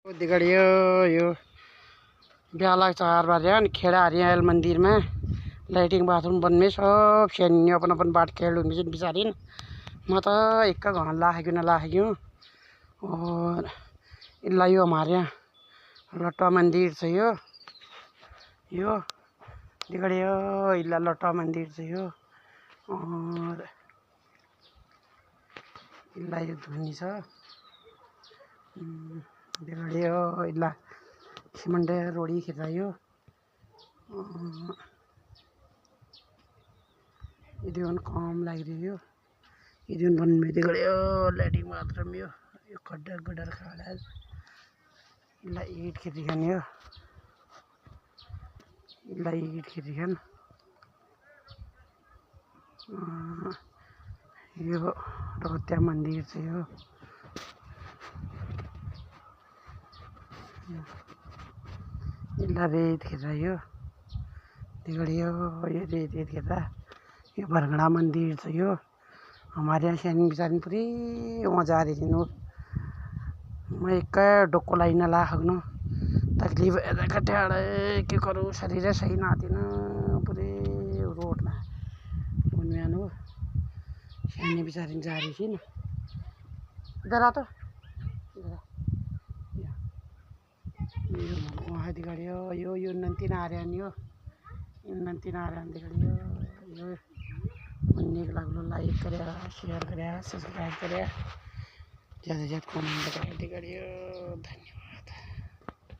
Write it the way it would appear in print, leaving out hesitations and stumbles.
दिगड़ियो यो ब्याह लाग्छ हर बार यार खेड़ा हरियाल मंदिर में लाइटिंग बाथरूम बनने सब सेन्यो अपन अपन बाट खेल मिसिन बिचारिन म त एक घन लाग्यो और इल्ला यो हमारे यहाँ लट्टा मंदिर छ यो दिगड़ियो इल्ला लट्टा मंदिर छ यो और इल्ला यो धुनी छ दिगड़ियो इल्ला सिमंडे रोड़ी खिचायो इधर काम लग रही हो इधर बन में दिगड़ियो लाइटिंग बाथरूम यो खड्डर गड्डर खाड़ा इल्ला ईट खिचिखन यो इल्ला ईट खिचिखन यो रोत्या मंदिर छ यो इल्ला रेत खिचायो दिगड़ियो ये रेत खिचा ये बरगड़ा मंदिर छ यो हमारे यहाँ सैन बिचारी पूरी वहाँ जा रही थी मैं एक डोको लाइन ला हगनो तकलीफ कट्याड़े के करूँ शरीर सही ना आती ना पूरे रोड ना उनमें नो सैन बिचारी जा रही थी ना इधर आ तो वहाँ दिगड़ियो यो नंती नारायण यो नंती नारायण दिगड़ियो यो उन्नीस लागलो लाइक करे शेयर करे सब्सक्राइब करे ज़्यादा कमेंट करे दिगड़ियो धन्यवाद।